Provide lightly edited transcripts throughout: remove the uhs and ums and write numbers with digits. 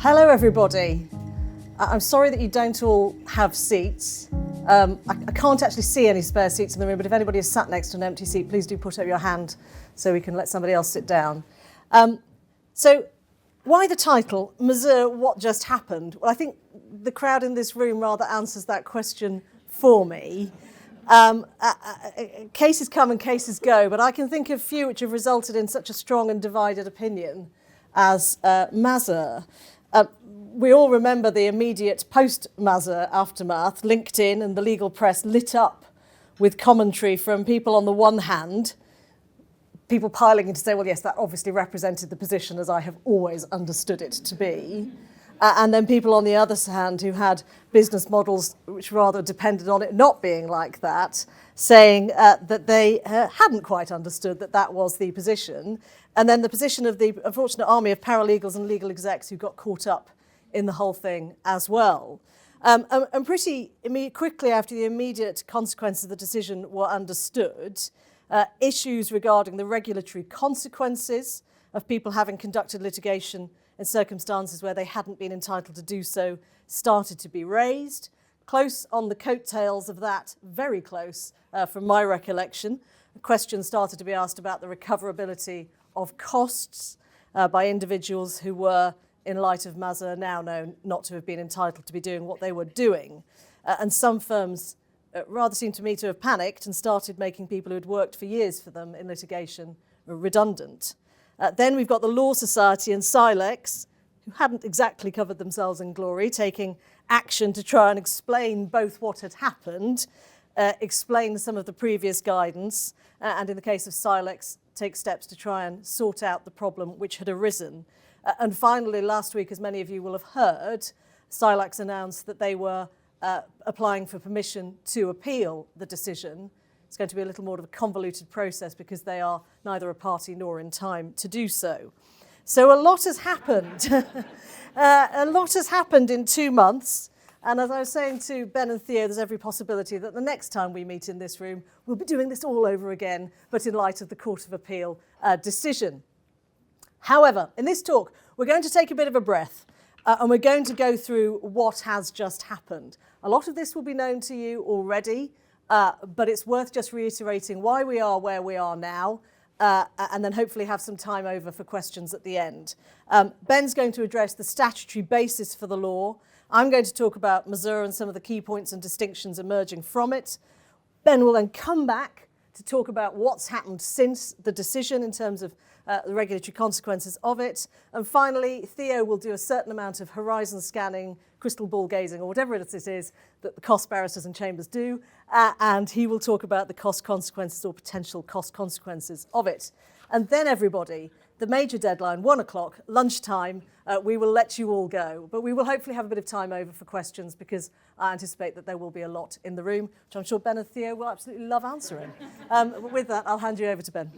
Hello everybody. I'm sorry that you don't all have seats. I can't actually see any spare seats in the room, but if anybody is sat next to an empty seat, please do put up your hand so we can let somebody else sit down. So why the title, Mazur, What Just Happened? Well, I think the crowd in this room rather answers that question for me. Cases come and cases go, but I can think of few which have resulted in such a strong and divided opinion as Mazur. We all remember the immediate post-Mazur aftermath. LinkedIn and the legal press lit up with commentary from people on the one hand, people piling in to say, well, yes, that obviously represented the position as I have always understood it to be. And then people on the other hand who had business models which rather depended on it not being like that, saying that they hadn't quite understood that that was the position. And then the position of the unfortunate army of paralegals and legal execs who got caught up in the whole thing as well. And pretty quickly after the immediate consequences of the decision were understood, issues regarding the regulatory consequences of people having conducted litigation in circumstances where they hadn't been entitled to do so started to be raised. Close on the coattails of that, very close from my recollection, questions started to be asked about the recoverability of costs by individuals who were, in light of Mazur, now known not to have been entitled to be doing what they were doing. And some firms rather seemed to me to have panicked and started making people who had worked for years for them in litigation redundant. Then we've got the Law Society and Silex, who hadn't exactly covered themselves in glory, taking action to try and explain both what had happened, explain some of the previous guidance, and in the case of Silex, take steps to try and sort out the problem which had arisen. And finally, last week, as many of you will have heard, Silex announced that they were applying for permission to appeal the decision. It's going to be a little more of a convoluted process because they are neither a party nor in time to do so. So a lot has happened. A lot has happened in 2 months. And as I was saying to Ben and Theo, there's every possibility that the next time we meet in this room, we'll be doing this all over again, but in light of the Court of Appeal decision. However, in this talk, we're going to take a bit of a breath and we're going to go through what has just happened. A lot of this will be known to you already, but it's worth just reiterating why we are where we are now, and then hopefully have some time over for questions at the end. Ben's going to address the statutory basis for the law. I'm going to talk about Mazur and some of the key points and distinctions emerging from it. Ben will then come back to talk about what's happened since the decision in terms of the regulatory consequences of it. And finally, Theo will do a certain amount of horizon scanning, crystal ball gazing, or whatever it is that the cost barristers and chambers do, and he will talk about the cost consequences or potential cost consequences of it. And then everybody, the major deadline, 1 o'clock, lunchtime, we will let you all go. But we will hopefully have a bit of time over for questions because I anticipate that there will be a lot in the room, which I'm sure Ben and Theo will absolutely love answering. But with that, I'll hand you over to Ben.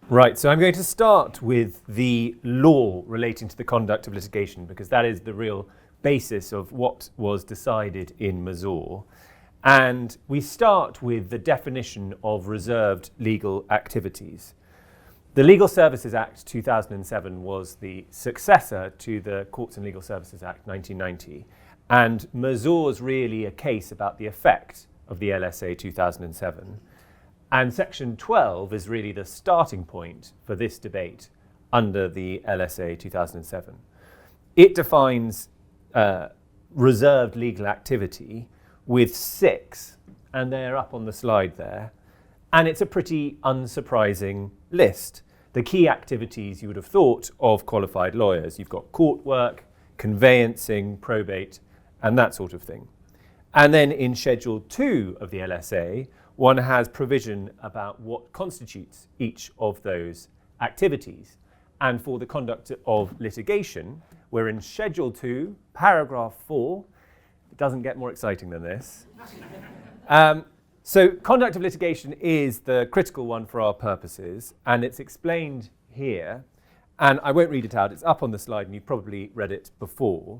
Right, so I'm going to start with the law relating to the conduct of litigation because that is the real basis of what was decided in Mazur. And we start with the definition of reserved legal activities. The Legal Services Act 2007 was the successor to the Courts and Legal Services Act 1990. And Mazur's really a case about the effect of the LSA 2007. And Section 12 is really the starting point for this debate under the LSA 2007. It defines reserved legal activity with 6, and they're up on the slide there. And it's a pretty unsurprising list. The key activities you would have thought of qualified lawyers. You've got court work, conveyancing, probate, and that sort of thing. And then in Schedule 2 of the LSA, one has provision about what constitutes each of those activities. And for the conduct of litigation, we're in Schedule 2, Paragraph 4. It doesn't get more exciting than this. So conduct of litigation is the critical one for our purposes, and it's explained here. And I won't read it out. It's up on the slide, and you've probably read it before.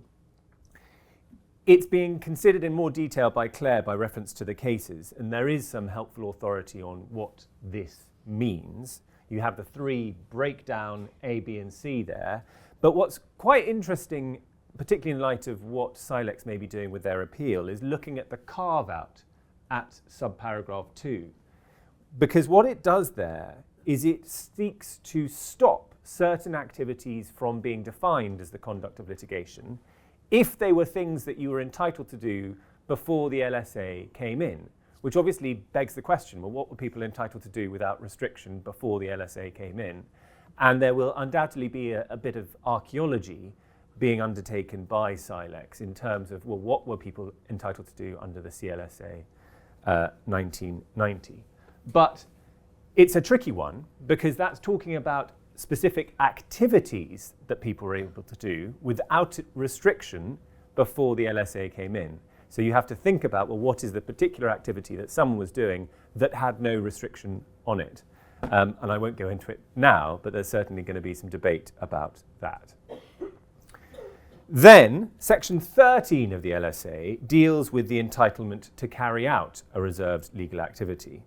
It's being considered in more detail by Clare by reference to the cases, and there is some helpful authority on what this means. You have the 3 breakdown A, B, and C there. But what's quite interesting particularly in light of what Silex may be doing with their appeal, is looking at the carve-out at subparagraph 2. Because what it does there is it seeks to stop certain activities from being defined as the conduct of litigation if they were things that you were entitled to do before the LSA came in, which obviously begs the question, well, what were people entitled to do without restriction before the LSA came in? And there will undoubtedly be a bit of archaeology being undertaken by Silex in terms of, well, what were people entitled to do under the CLSA 1990? But it's a tricky one because that's talking about specific activities that people were able to do without restriction before the LSA came in. So you have to think about, well, what is the particular activity that someone was doing that had no restriction on it? And I won't go into it now, but there's certainly going to be some debate about that. Then, Section 13 of the LSA deals with the entitlement to carry out a reserved legal activity.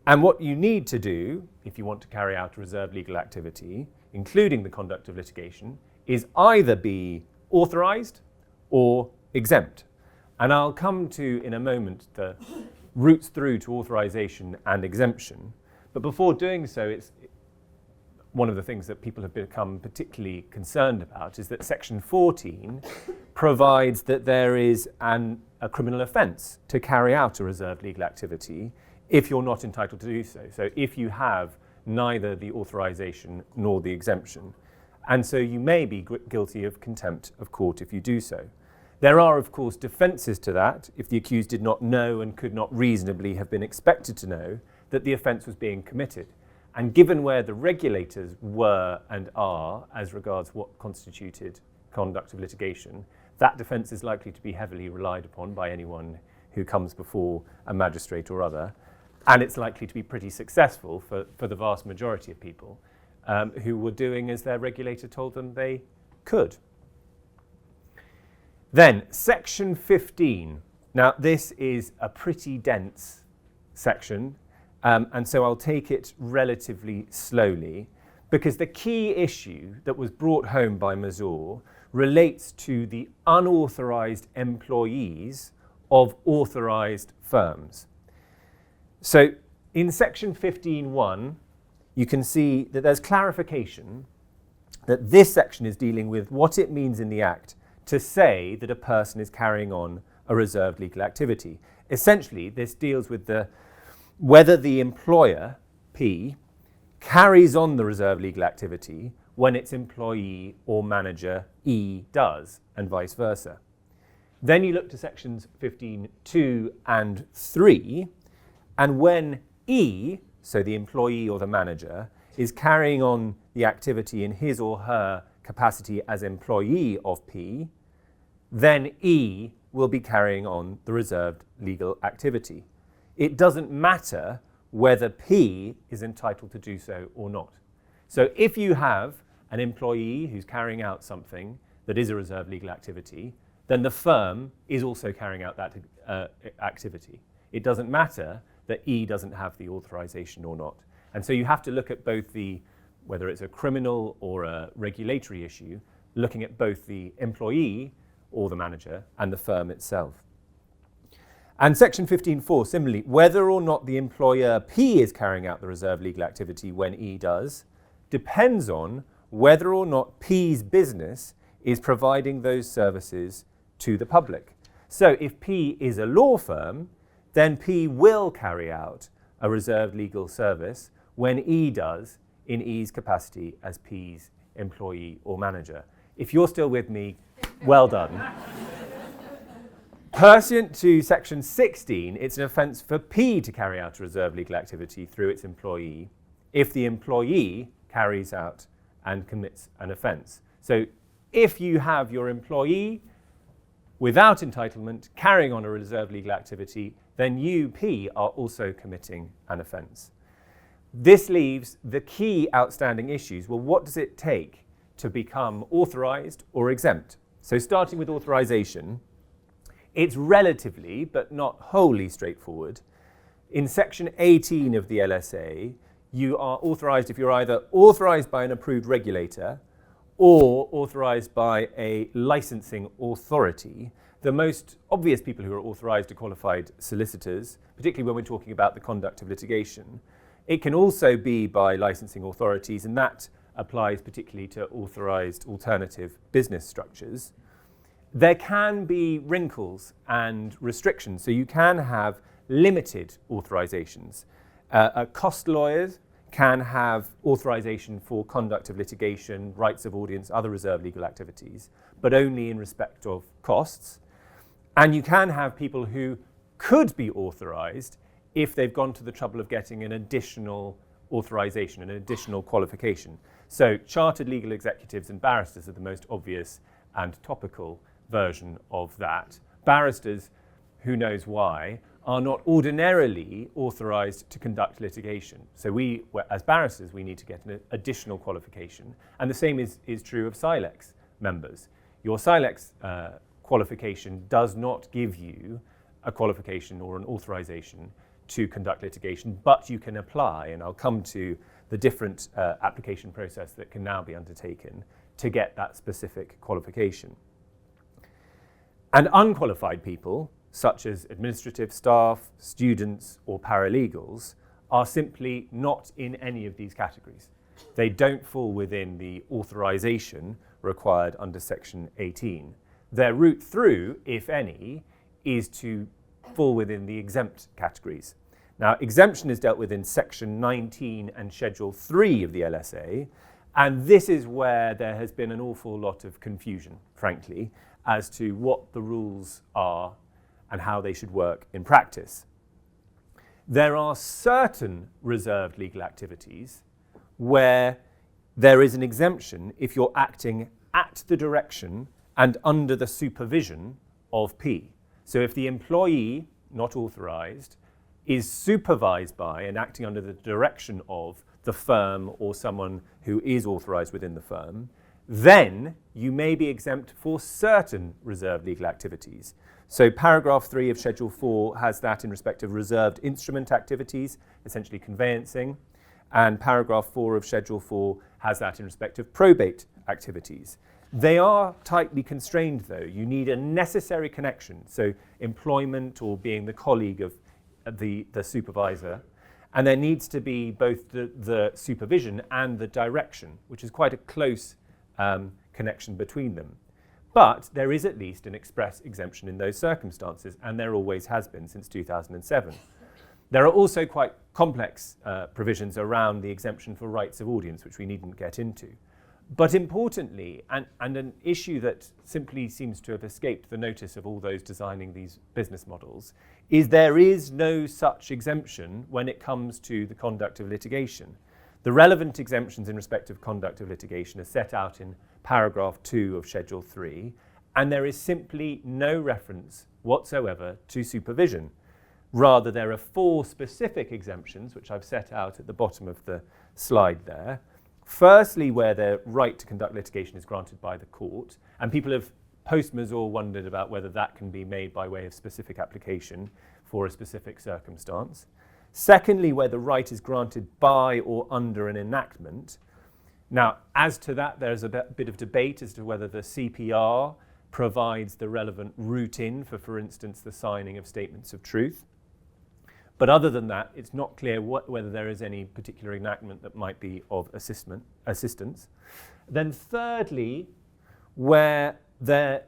And what you need to do, if you want to carry out a reserved legal activity, including the conduct of litigation, is either be authorised or exempt. And I'll come to, in a moment, the routes through to authorisation and exemption. But before doing so, it's one of the things that people have become particularly concerned about is that Section 14 provides that there is a criminal offence to carry out a reserved legal activity if you're not entitled to do so. So if you have neither the authorisation nor the exemption. And so you may be guilty of contempt of court if you do so. There are, of course, defences to that if the accused did not know and could not reasonably have been expected to know that the offence was being committed. And given where the regulators were and are as regards what constituted conduct of litigation, that defence is likely to be heavily relied upon by anyone who comes before a magistrate or other. And it's likely to be pretty successful for the vast majority of people who were doing as their regulator told them they could. Then, Section 15. Now, this is a pretty dense section, and so I'll take it relatively slowly, because the key issue that was brought home by Mazur relates to the unauthorised employees of authorised firms. So in Section 15.1, you can see that there's clarification that this section is dealing with what it means in the Act to say that a person is carrying on a reserved legal activity. Essentially, this deals with whether the employer, P, carries on the reserved legal activity when its employee or manager, E, does, and vice versa. Then you look to Sections 15.2 and 3, and when E, so the employee or the manager, is carrying on the activity in his or her capacity as employee of P, then E will be carrying on the reserved legal activity. It doesn't matter whether P is entitled to do so or not. So if you have an employee who's carrying out something that is a reserved legal activity, then the firm is also carrying out that activity. It doesn't matter that E doesn't have the authorization or not. And so you have to look at both whether it's a criminal or a regulatory issue, looking at both the employee or the manager and the firm itself. And Section 15.4, similarly, whether or not the employer P is carrying out the reserved legal activity when E does, depends on whether or not P's business is providing those services to the public. So if P is a law firm, then P will carry out a reserved legal service when E does in E's capacity as P's employee or manager. If you're still with me, well done. Pursuant to Section 16, it's an offence for P to carry out a reserved legal activity through its employee if the employee carries out and commits an offence. So if you have your employee without entitlement carrying on a reserved legal activity, then you, P, are also committing an offence. This leaves the key outstanding issues. Well, what does it take to become authorised or exempt? So starting with authorisation, it's relatively, but not wholly straightforward. In Section 18 of the LSA, you are authorised if you're either authorised by an approved regulator or authorised by a licensing authority. The most obvious people who are authorised are qualified solicitors, particularly when we're talking about the conduct of litigation. It can also be by licensing authorities, and that applies particularly to authorised alternative business structures. There can be wrinkles and restrictions, so you can have limited authorisations. Cost lawyers can have authorisation for conduct of litigation, rights of audience, other reserved legal activities, but only in respect of costs. And you can have people who could be authorised if they've gone to the trouble of getting an additional authorisation, an additional qualification. So chartered legal executives and barristers are the most obvious and topical version of that. Barristers, who knows why, are not ordinarily authorised to conduct litigation. So we, as barristers, we need to get an additional qualification. And the same is true of Silex members. Your Silex qualification does not give you a qualification or an authorisation to conduct litigation, but you can apply, and I'll come to the different application process that can now be undertaken to get that specific qualification. And unqualified people, such as administrative staff, students, or paralegals, are simply not in any of these categories. They don't fall within the authorisation required under Section 18. Their route through, if any, is to fall within the exempt categories. Now, exemption is dealt with in Section 19 and Schedule 3 of the LSA, and this is where there has been an awful lot of confusion, frankly, as to what the rules are and how they should work in practice. There are certain reserved legal activities where there is an exemption if you're acting at the direction and under the supervision of P. So if the employee, not authorised, is supervised by and acting under the direction of the firm or someone who is authorised within the firm, then you may be exempt for certain reserved legal activities. So paragraph 3 of Schedule 4 has that in respect of reserved instrument activities, essentially conveyancing, and paragraph 4 of Schedule 4 has that in respect of probate activities. They are tightly constrained, though. You need a necessary connection, so employment or being the colleague of the supervisor, and there needs to be both the supervision and the direction, which is quite a close connection between them. But there is at least an express exemption in those circumstances, and there always has been since 2007. There are also quite complex provisions around the exemption for rights of audience, which we needn't get into. But importantly, and an issue that simply seems to have escaped the notice of all those designing these business models, is there is no such exemption when it comes to the conduct of litigation. The relevant exemptions in respect of conduct of litigation are set out in paragraph 2 of Schedule 3, and there is simply no reference whatsoever to supervision. Rather, there are 4 specific exemptions, which I've set out at the bottom of the slide there. Firstly, where the right to conduct litigation is granted by the court, and people have post-Mazur wondered about whether that can be made by way of specific application for a specific circumstance. Secondly, where the right is granted by or under an enactment. Now, as to that, there's a bit of debate as to whether the CPR provides the relevant route in for instance, the signing of statements of truth. But other than that, it's not clear whether there is any particular enactment that might be of assistance. Then thirdly, where the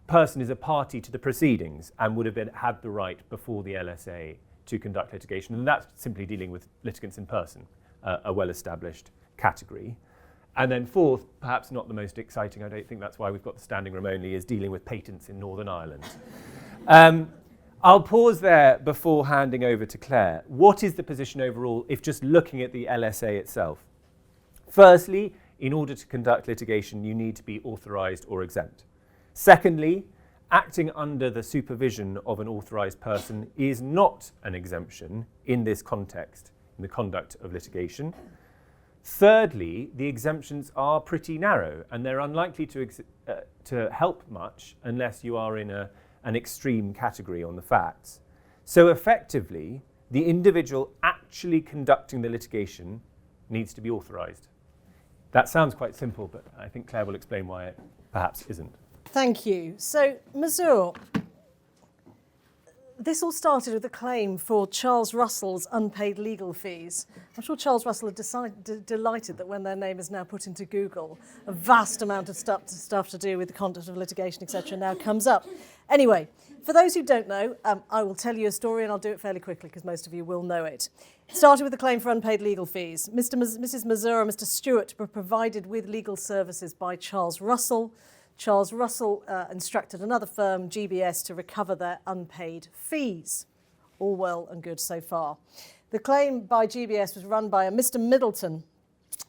person is a party to the proceedings and would have had the right before the LSA to conduct litigation, and that's simply dealing with litigants in person, a well-established category. And then fourth, perhaps not the most exciting, I don't think that's why we've got the standing room only, is dealing with patents in Northern Ireland. I'll pause there before handing over to Clare. What is the position overall if just looking at the LSA itself? Firstly, in order to conduct litigation, you need to be authorised or exempt. Secondly, acting under the supervision of an authorised person is not an exemption in this context, in the conduct of litigation. Thirdly, the exemptions are pretty narrow, and they're unlikely to help much unless you are in an extreme category on the facts. So effectively, the individual actually conducting the litigation needs to be authorised. That sounds quite simple, but I think Claire will explain why it perhaps isn't. Thank you. So, Mazur, this all started with a claim for Charles Russell's unpaid legal fees. I'm sure Charles Russell are delighted that when their name is now put into Google, a vast amount of stuff to do with the conduct of litigation, etc., now comes up. Anyway, for those who don't know, I will tell you a story, and I'll do it fairly quickly because most of you will know it. It started with a claim for unpaid legal fees. Mrs. Mazur and Mr. Stewart were provided with legal services by Charles Russell. Charles Russell instructed another firm, GBS, to recover their unpaid fees. All well and good so far. The claim by GBS was run by a Mr. Middleton,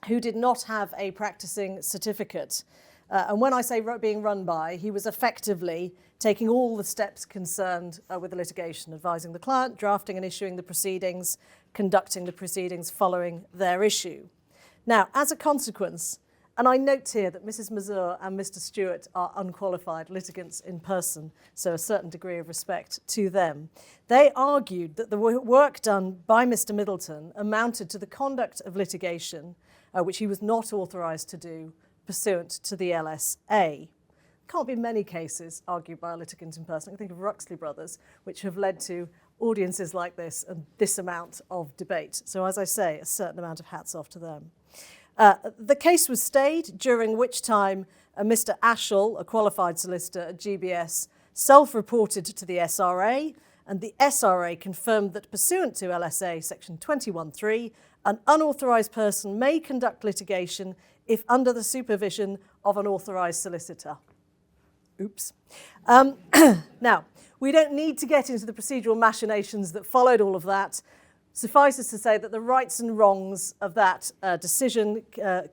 who did not have a practicing certificate. And when I say being run by, he was effectively taking all the steps concerned with the litigation, advising the client, drafting and issuing the proceedings, conducting the proceedings following their issue. Now, as a consequence, and I note here that Mrs. Mazur and Mr. Stewart are unqualified litigants in person, so a certain degree of respect to them. They argued that the work done by Mr. Middleton amounted to the conduct of litigation, which he was not authorised to do pursuant to the LSA. Can't be many cases argued by a litigant in person. I can think of Ruxley Brothers, which have led to audiences like this and this amount of debate. So as I say, a certain amount of hats off to them. The case was stayed, during which time Mr. Ashall, a qualified solicitor at GBS, self-reported to the SRA, and the SRA confirmed that pursuant to LSA section 21.3, an unauthorised person may conduct litigation if under the supervision of an authorised solicitor. Oops. Now, we don't need to get into the procedural machinations that followed all of that. Suffice it to say that the rights and wrongs of that decision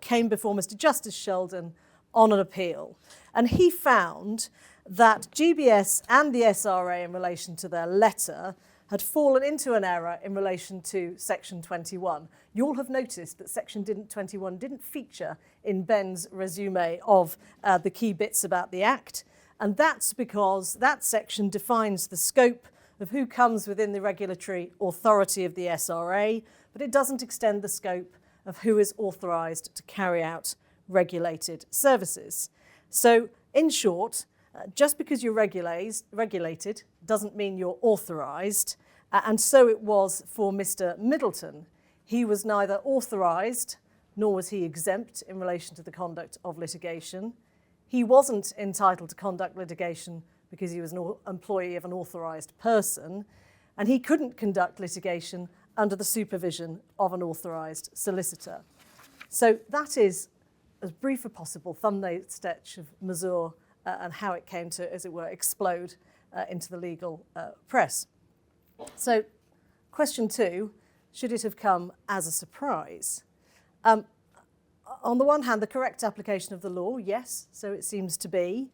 came before Mr. Justice Sheldon on an appeal. And he found that GBS and the SRA, in relation to their letter, had fallen into an error in relation to Section 21. You'll have noticed that Section 21 didn't feature in Ben's resume of the key bits about the Act. And that's because that section defines the scope of who comes within the regulatory authority of the SRA, but it doesn't extend the scope of who is authorised to carry out regulated services. So, in short, just because you're regulated doesn't mean you're authorised, and so it was for Mr. Middleton. He was neither authorised nor was he exempt in relation to the conduct of litigation. He wasn't entitled to conduct litigation because he was an employee of an authorised person, and he couldn't conduct litigation under the supervision of an authorised solicitor. So that is, as brief as possible, thumbnail sketch of Mazur and how it came to, as it were, explode into the legal press. So, question 2, should it have come as a surprise? On the one hand, the correct application of the law, yes, so it seems to be.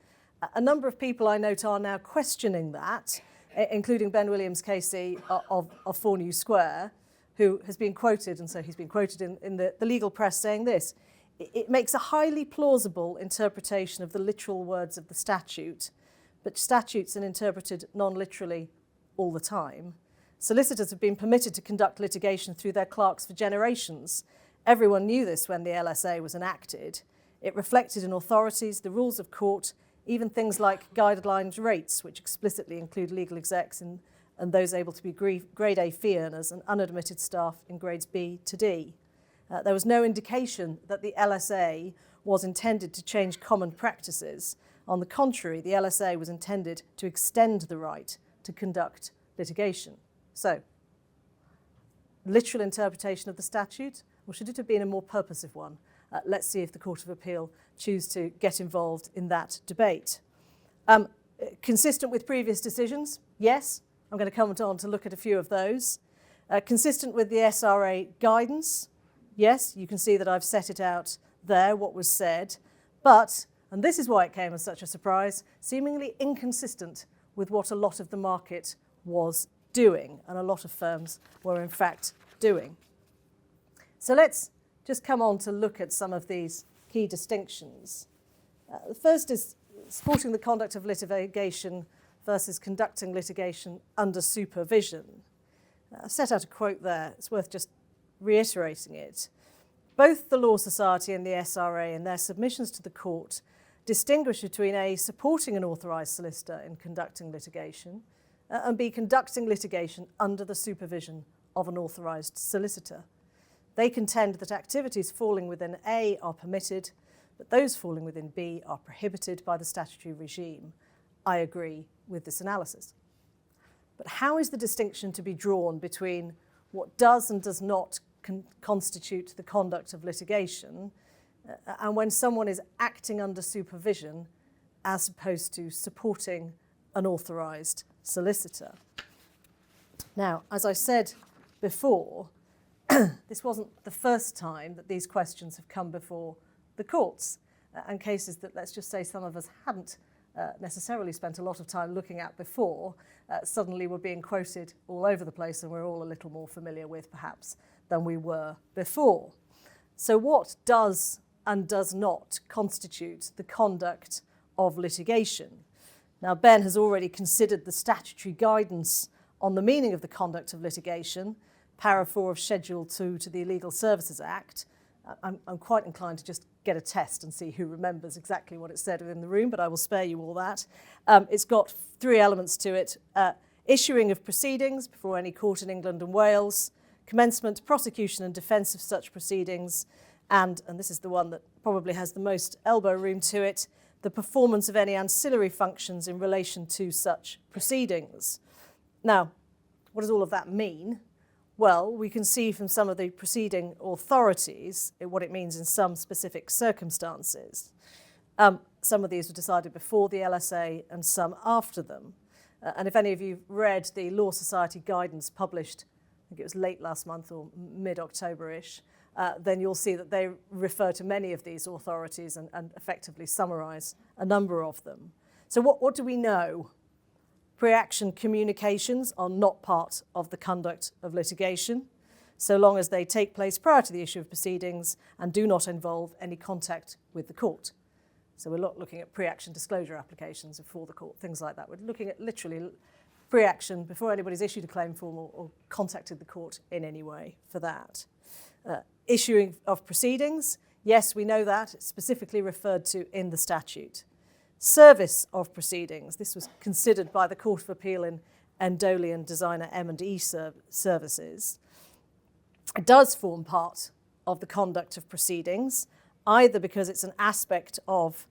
A number of people I note are now questioning that, including Ben Williams KC of 4 New Square, who has been quoted, and so he's been quoted in the legal press saying this: it makes a highly plausible interpretation of the literal words of the statute, but statutes are interpreted non-literally all the time. Solicitors have been permitted to conduct litigation through their clerks for generations. Everyone knew this when the LSA was enacted. It reflected in authorities, the rules of court, even things like guidelines rates, which explicitly include legal execs and those able to be grade A fee earners and unadmitted staff in grades B to D. There was no indication that the LSA was intended to change common practices. On the contrary, the LSA was intended to extend the right to conduct litigation. So, literal interpretation of the statute, or should it have been a more purposive one? Let's see if the Court of Appeal choose to get involved in that debate. Consistent with previous decisions? Yes. I'm going to come on to look at a few of those. Consistent with the SRA guidance? Yes. You can see that I've set it out there, what was said. But, and this is why it came as such a surprise, seemingly inconsistent with what a lot of the market was doing, and a lot of firms were in fact doing. So let's just come on to look at some of these key distinctions. The first is supporting the conduct of litigation versus conducting litigation under supervision. I've set out a quote there. It's worth just reiterating it. both the Law Society and the SRA in their submissions to the court distinguish between A, supporting an authorised solicitor in conducting litigation, and B, conducting litigation under the supervision of an authorised solicitor. They contend that activities falling within A are permitted, but those falling within B are prohibited by the statutory regime. I agree with this analysis. But how is the distinction to be drawn between what does and does not constitute the conduct of litigation and when someone is acting under supervision as opposed to supporting an authorised solicitor? Now, as I said before, this wasn't the first time that these questions have come before the courts, and cases that, let's just say, some of us hadn't necessarily spent a lot of time looking at before, suddenly were being quoted all over the place, and we're all a little more familiar with, perhaps, than we were before. So what does and does not constitute the conduct of litigation? Now, Ben has already considered the statutory guidance on the meaning of the conduct of litigation, Para 4 of Schedule 2 to the Illegal Services Act. I'm quite inclined to just get a test and see who remembers exactly what it said within the room, but I will spare you all that. It's got 3 elements to it. Issuing of proceedings before any court in England and Wales, commencement, prosecution and defence of such proceedings, and this is the one that probably has the most elbow room to it, the performance of any ancillary functions in relation to such proceedings. Now, what does all of that mean? Well, we can see from some of the preceding authorities what it means in some specific circumstances. Some of these were decided before the LSA and some after them. And if any of you read the Law Society guidance published, I think it was late last month or mid-October-ish, then you'll see that they refer to many of these authorities and effectively summarise a number of them. So what do we know? Pre-action communications are not part of the conduct of litigation, so long as they take place prior to the issue of proceedings and do not involve any contact with the court. So we're not looking at pre-action disclosure applications before the court, things like that. We're looking at literally pre-action before anybody's issued a claim form or contacted the court in any way for that. Issuing of proceedings, yes, we know that. It's specifically referred to in the statute. Service of proceedings, this was considered by the Court of Appeal in Endolian Designer M&E services. It does form part of the conduct of proceedings, either because it's an aspect of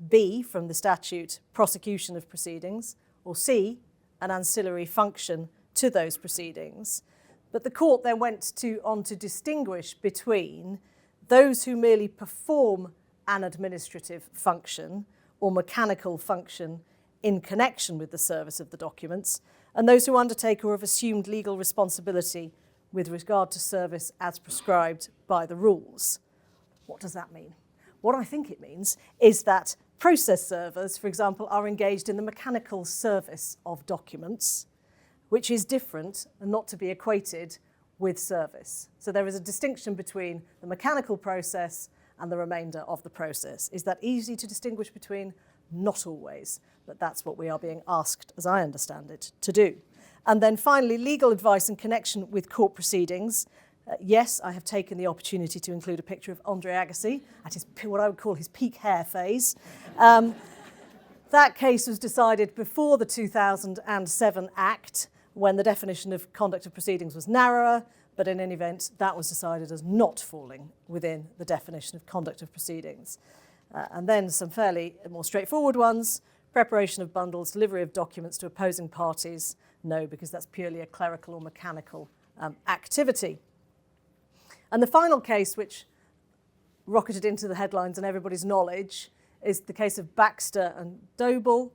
B, from the statute, prosecution of proceedings, or C, an ancillary function to those proceedings. But the court then went on to distinguish between those who merely perform an administrative function or mechanical function in connection with the service of the documents, and those who undertake or have assumed legal responsibility with regard to service as prescribed by the rules. What does that mean? What I think it means is that process servers, for example, are engaged in the mechanical service of documents, which is different and not to be equated with service. So there is a distinction between the mechanical process and the remainder of the process. Is that easy to distinguish between? Not always, but that's what we are being asked, as I understand it, to do. And then finally, legal advice in connection with court proceedings. Yes, I have taken the opportunity to include a picture of Andre Agassi at his, what I would call his peak hair phase. That case was decided before the 2007 Act, when the definition of conduct of proceedings was narrower, but in any event, that was decided as not falling within the definition of conduct of proceedings. And then some fairly more straightforward ones: preparation of bundles, delivery of documents to opposing parties. No, because that's purely a clerical or mechanical activity. And the final case, which rocketed into the headlines and everybody's knowledge, is the case of Baxter and Doble.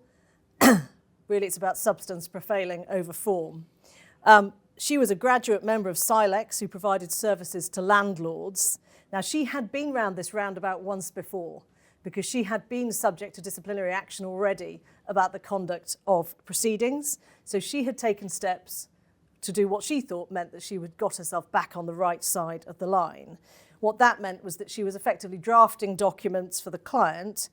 Really, it's about substance prevailing over form. She was a graduate member of Silex who provided services to landlords. Now, she had been round this roundabout once before because she had been subject to disciplinary action already about the conduct of proceedings. So she had taken steps to do what she thought meant that she had got herself back on the right side of the line. What that meant was that she was effectively drafting documents for the client,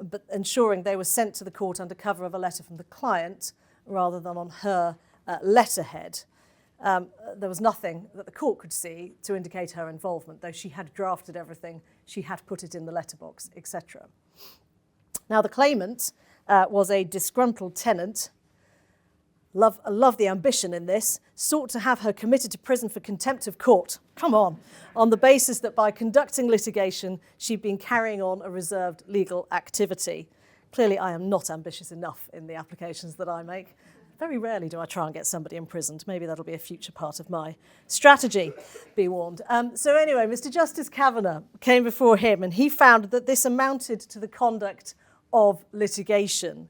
but ensuring they were sent to the court under cover of a letter from the client rather than on her letterhead. There was nothing that the court could see to indicate her involvement, though she had drafted everything, she had put it in the letterbox, etc. Now, the claimant was a disgruntled tenant. I love the ambition in this, sought to have her committed to prison for contempt of court. Come on the basis that by conducting litigation, she'd been carrying on a reserved legal activity. Clearly, I am not ambitious enough in the applications that I make. Very rarely do I try and get somebody imprisoned. Maybe that'll be a future part of my strategy, be warned. So anyway, Mr. Justice Kavanagh came before him and he found that this amounted to the conduct of litigation.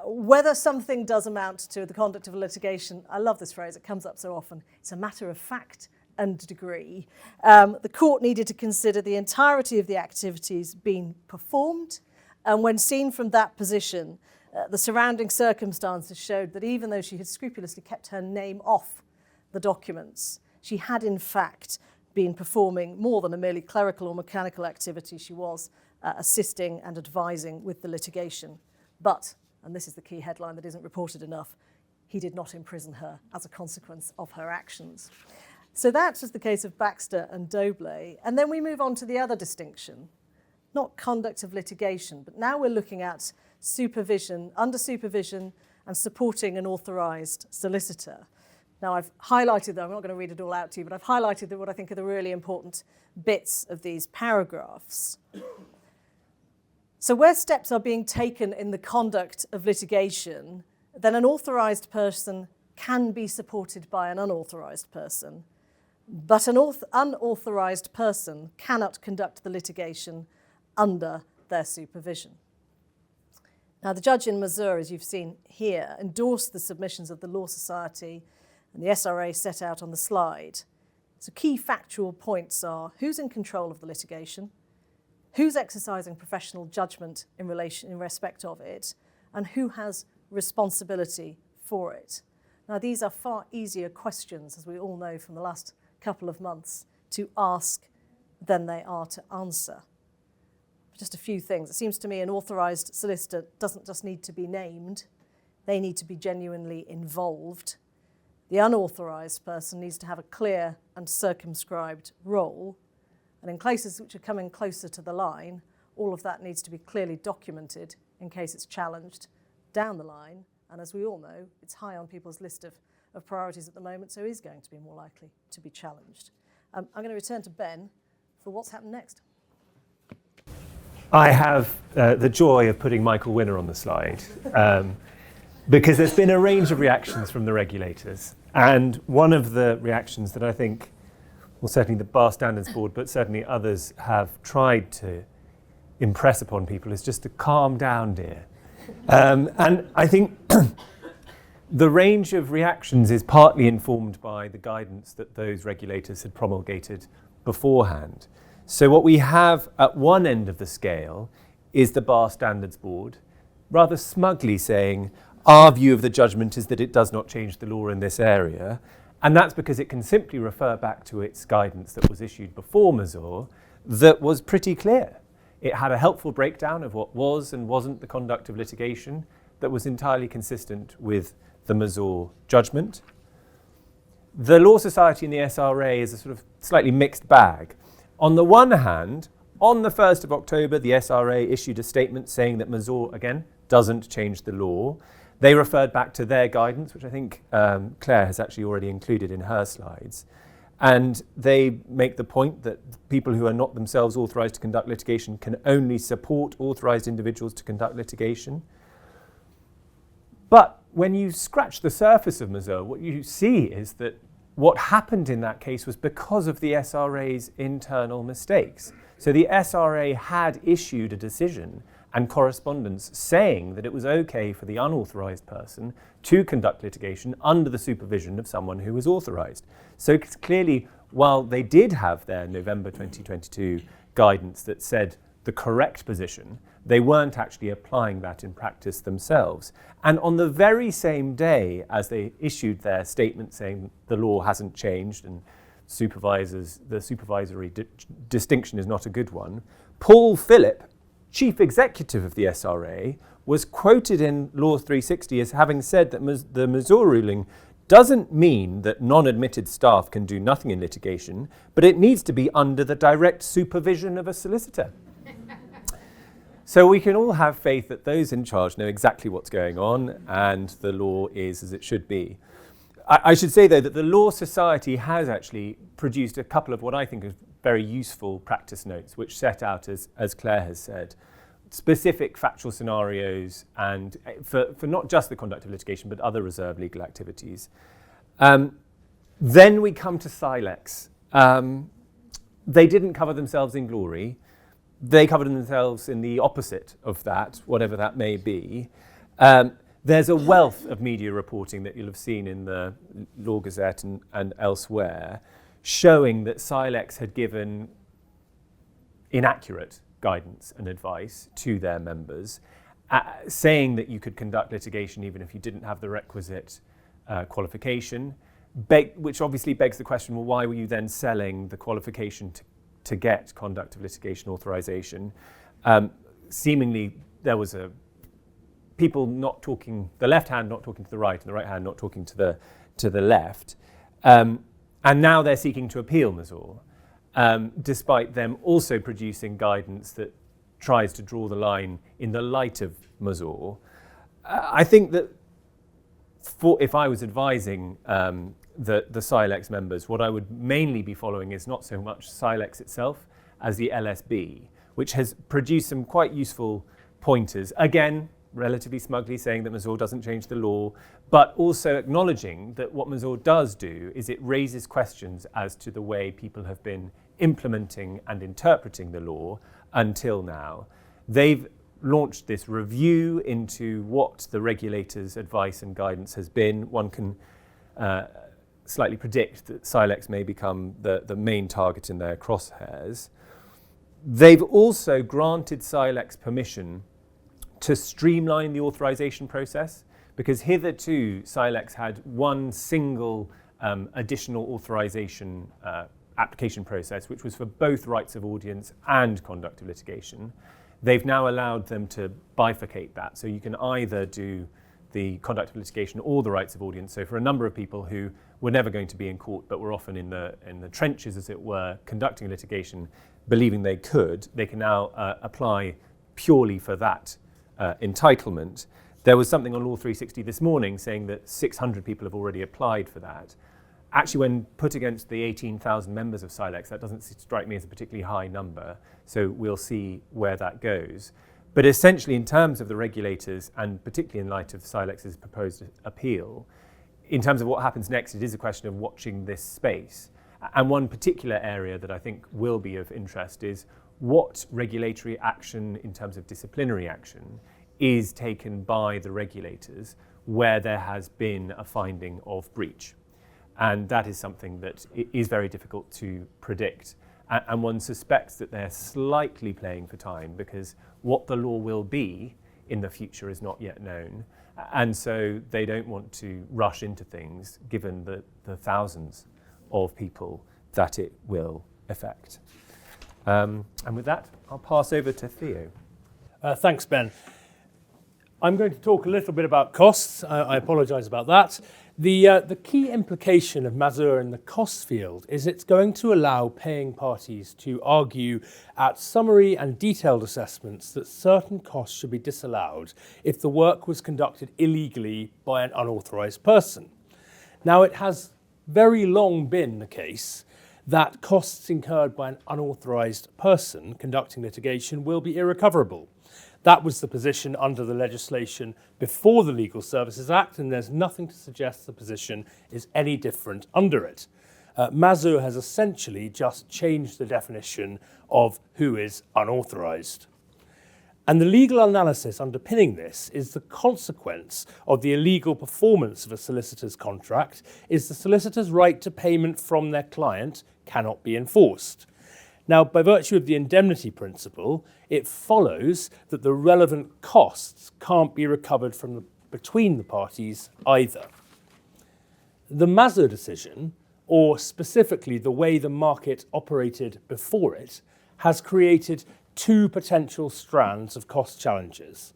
Whether something does amount to the conduct of a litigation, I love this phrase, it comes up so often, it's a matter of fact and degree. The court needed to consider the entirety of the activities being performed, and when seen from that position, the surrounding circumstances showed that even though she had scrupulously kept her name off the documents, she had in fact been performing more than a merely clerical or mechanical activity. She was assisting and advising with the litigation. But, and this is the key headline that isn't reported enough, he did not imprison her as a consequence of her actions. So that was the case of Baxter and Dobley. And then we move on to the other distinction, not conduct of litigation, but now we're looking at supervision, under supervision, and supporting an authorised solicitor. Now, I've highlighted, though, I'm not going to read it all out to you, but I've highlighted what I think are the really important bits of these paragraphs. So where steps are being taken in the conduct of litigation, then an authorised person can be supported by an unauthorised person, but an unauthorised person cannot conduct the litigation under their supervision. Now, the judge in Mazur, as you've seen here, endorsed the submissions of the Law Society and the SRA set out on the slide. So key factual points are who's in control of the litigation, who's exercising professional judgment in respect of it, and who has responsibility for it. Now, these are far easier questions, as we all know from the last couple of months, to ask than they are to answer. Just a few things. It seems to me an authorised solicitor doesn't just need to be named, they need to be genuinely involved. The unauthorised person needs to have a clear and circumscribed role, and in cases which are coming closer to the line, all of that needs to be clearly documented in case it's challenged down the line, and as we all know, it's high on people's list of priorities at the moment, so is going to be more likely to be challenged. I'm going to return to Ben for what's happened next. I have the joy of putting Michael Winner on the slide because there's been a range of reactions from the regulators. And one of the reactions that I think, well, certainly the Bar Standards Board, but certainly others have tried to impress upon people is just to calm down, dear. And I think the range of reactions is partly informed by the guidance that those regulators had promulgated beforehand. So what we have at one end of the scale is the Bar Standards Board, rather smugly saying, our view of the judgment is that it does not change the law in this area. And that's because it can simply refer back to its guidance that was issued before Mazur that was pretty clear. It had a helpful breakdown of what was and wasn't the conduct of litigation that was entirely consistent with the Mazur judgment. The Law Society and the SRA is a sort of slightly mixed bag. On the one hand, on the 1st of October, the SRA issued a statement saying that Mazur, again, doesn't change the law. They referred back to their guidance, which I think Claire has actually already included in her slides. And they make the point that people who are not themselves authorised to conduct litigation can only support authorised individuals to conduct litigation. But when you scratch the surface of Mazur, what you see is that what happened in that case was because of the SRA's internal mistakes. So the SRA had issued a decision and correspondence saying that it was okay for the unauthorised person to conduct litigation under the supervision of someone who was authorised. So clearly, while they did have their November 2022 guidance that said the correct position, they weren't actually applying that in practice themselves. And on the very same day as they issued their statement saying the law hasn't changed and the supervisory distinction is not a good one, Paul Phillip, chief executive of the SRA, was quoted in Law 360 as having said that the Mazur ruling doesn't mean that non-admitted staff can do nothing in litigation, but it needs to be under the direct supervision of a solicitor. So we can all have faith that those in charge know exactly what's going on and the law is as it should be. I should say, though, that the Law Society has actually produced a couple of what I think are very useful practice notes, which set out, as Clare has said, specific factual scenarios and for not just the conduct of litigation, but other reserved legal activities. Then we come to Silex. They didn't cover themselves in glory. They covered themselves in the opposite of that, whatever that may be. There's a wealth of media reporting that you'll have seen in the Law Gazette and elsewhere, showing that Silex had given inaccurate guidance and advice to their members, saying that you could conduct litigation even if you didn't have the requisite qualification, which obviously begs the question, well, why were you then selling the qualification to get conduct of litigation authorization? Seemingly there was people not talking, the left hand not talking to the right and the right hand not talking to the left. And now they're seeking to appeal Mazur, despite them also producing guidance that tries to draw the line in the light of Mazur. I think that if I was advising the Silex members, what I would mainly be following is not so much Silex itself as the LSB, which has produced some quite useful pointers. Again, relatively smugly saying that Mazur doesn't change the law, but also acknowledging that what Mazur does do is it raises questions as to the way people have been implementing and interpreting the law until now. They've launched this review into what the regulator's advice and guidance has been. One can slightly predict that Silex may become the main target in their crosshairs. They've also granted Silex permission to streamline the authorization process, because hitherto Silex had one single additional authorization application process, which was for both rights of audience and conduct of litigation. They've now allowed them to bifurcate that, so you can either do the conduct of litigation or the rights of audience. So for a number of people who were never going to be in court but were often in the trenches, as it were, conducting litigation, believing they could, they can now apply purely for that entitlement. There was something on Law 360 this morning saying that 600 people have already applied for that. Actually, when put against the 18,000 members of Silex, that doesn't strike me as a particularly high number, so we'll see where that goes. But essentially, in terms of the regulators, and particularly in light of Silex's proposed appeal, in terms of what happens next, it is a question of watching this space. And one particular area that I think will be of interest is what regulatory action in terms of disciplinary action is taken by the regulators where there has been a finding of breach. And that is something that is very difficult to predict. And one suspects that they're slightly playing for time because what the law will be in the future is not yet known. And so they don't want to rush into things given the thousands of people that it will affect. And with that, I'll pass over to Theo. Thanks, Ben. I'm going to talk a little bit about costs. I apologise about that. The key implication of Mazur in the costs field is it's going to allow paying parties to argue at summary and detailed assessments that certain costs should be disallowed if the work was conducted illegally by an unauthorised person. Now, it has very long been the case that costs incurred by an unauthorised person conducting litigation will be irrecoverable. That was the position under the legislation before the Legal Services Act, and there's nothing to suggest the position is any different under it. Mazur has essentially just changed the definition of who is unauthorised. And the legal analysis underpinning this is the consequence of the illegal performance of a solicitor's contract is the solicitor's right to payment from their client cannot be enforced. Now, by virtue of the indemnity principle, it follows that the relevant costs can't be recovered from between the parties either. The Mazur decision, or specifically the way the market operated before it, has created two potential strands of cost challenges.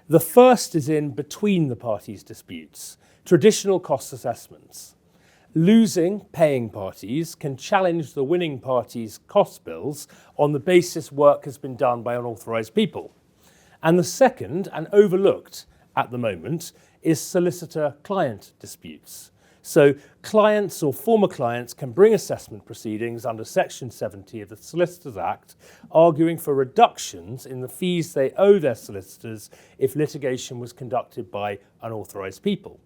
The first is in between the parties' disputes. traditional cost assessments. Losing paying parties can challenge the winning party's cost bills on the basis work has been done by unauthorised people. And the second, and overlooked at the moment, is solicitor-client disputes. So clients or former clients can bring assessment proceedings under Section 70 of the Solicitors Act, arguing for reductions in the fees they owe their solicitors if litigation was conducted by unauthorised people.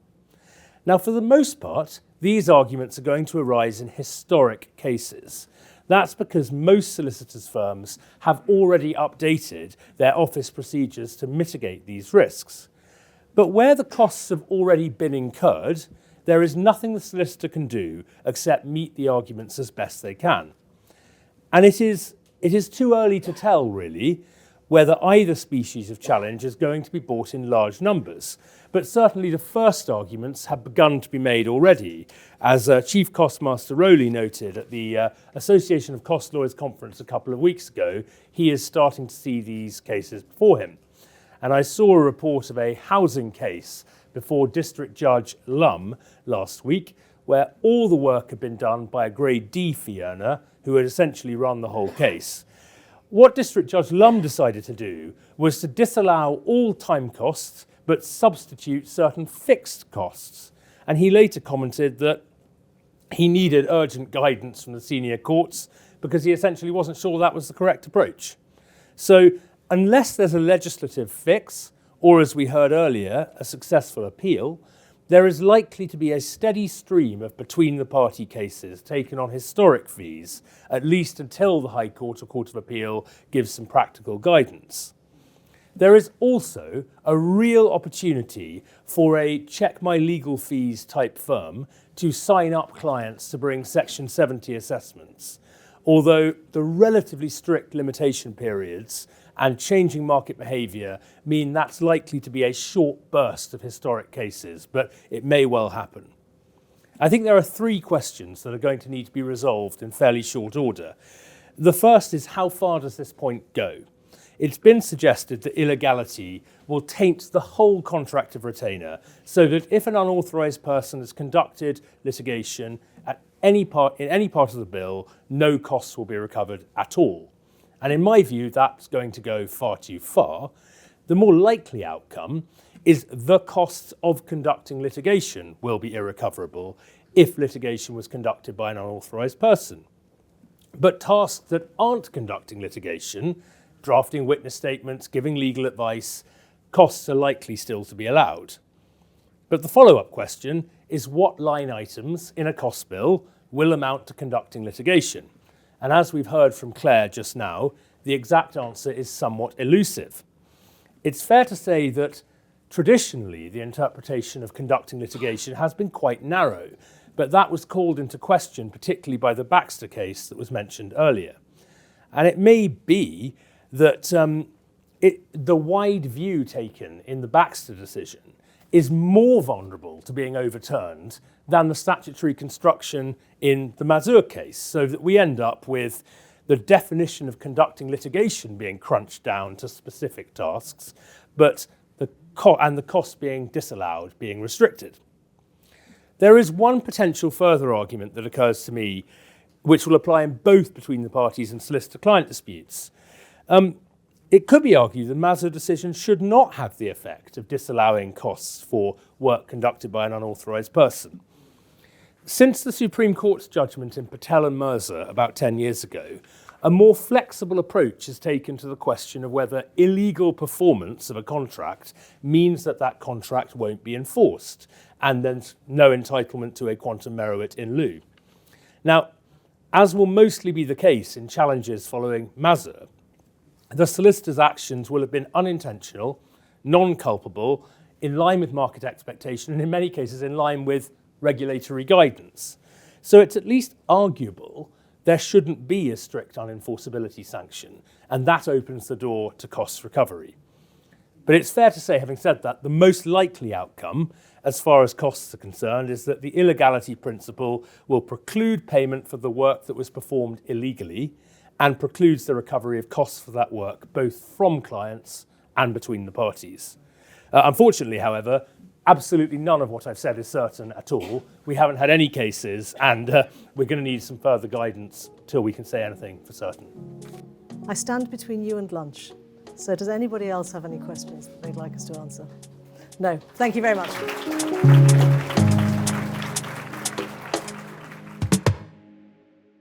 Now, for the most part, these arguments are going to arise in historic cases. That's because most solicitors' firms have already updated their office procedures to mitigate these risks. But where the costs have already been incurred, there is nothing the solicitor can do except meet the arguments as best they can. And it is too early to tell, really, whether either species of challenge is going to be brought in large numbers. But certainly the first arguments have begun to be made already. As Chief Costmaster Rowley noted at the Association of Cost Lawyers Conference a couple of weeks ago, he is starting to see these cases before him. And I saw a report of a housing case before District Judge Lum last week, where all the work had been done by a Grade D fee earner who had essentially run the whole case. What District Judge Lum decided to do was to disallow all time costs but substitute certain fixed costs. And he later commented that he needed urgent guidance from the senior courts because he essentially wasn't sure that was the correct approach. So unless there's a legislative fix, or as we heard earlier, a successful appeal, there is likely to be a steady stream of between-the-party cases taken on historic fees, at least until the High Court or Court of Appeal gives some practical guidance. There is also a real opportunity for a check my legal fees type firm to sign up clients to bring Section 70 assessments, although the relatively strict limitation periods and changing market behaviour mean that's likely to be a short burst of historic cases, but it may well happen. I think there are three questions that are going to need to be resolved in fairly short order. The first is, how far does this point go? It's been suggested that illegality will taint the whole contract of retainer, so that if an unauthorised person has conducted litigation in any part of the bill, no costs will be recovered at all. And in my view, that's going to go far too far. The more likely outcome is the costs of conducting litigation will be irrecoverable if litigation was conducted by an unauthorised person. But tasks that aren't conducting litigation, drafting witness statements, giving legal advice, costs are likely still to be allowed. But the follow-up question is what line items in a cost bill will amount to conducting litigation? And as we've heard from Clare just now, the exact answer is somewhat elusive. It's fair to say that traditionally the interpretation of conducting litigation has been quite narrow, but that was called into question particularly by the Baxter case that was mentioned earlier. And it may be that the wide view taken in the Baxter decision is more vulnerable to being overturned than the statutory construction in the Mazur case, so that we end up with the definition of conducting litigation being crunched down to specific tasks, but the cost being disallowed, being restricted. There is one potential further argument that occurs to me, which will apply in both between the parties and solicitor-client disputes. It could be argued the Mazur decision should not have the effect of disallowing costs for work conducted by an unauthorised person. Since the Supreme Court's judgment in Patel and Mercer about 10 years ago, a more flexible approach is taken to the question of whether illegal performance of a contract means that that contract won't be enforced, and then no entitlement to a quantum meruit in lieu. Now, as will mostly be the case in challenges following Mazur, the solicitor's actions will have been unintentional, non-culpable, in line with market expectation, and in many cases in line with regulatory guidance. So it's at least arguable there shouldn't be a strict unenforceability sanction, and that opens the door to cost recovery. But it's fair to say, having said that, the most likely outcome, as far as costs are concerned, is that the illegality principle will preclude payment for the work that was performed illegally and precludes the recovery of costs for that work, both from clients and between the parties. Unfortunately, however, absolutely none of what I've said is certain at all. We haven't had any cases, and we're going to need some further guidance till we can say anything for certain. I stand between you and lunch. So does anybody else have any questions that they'd like us to answer? No. Thank you very much.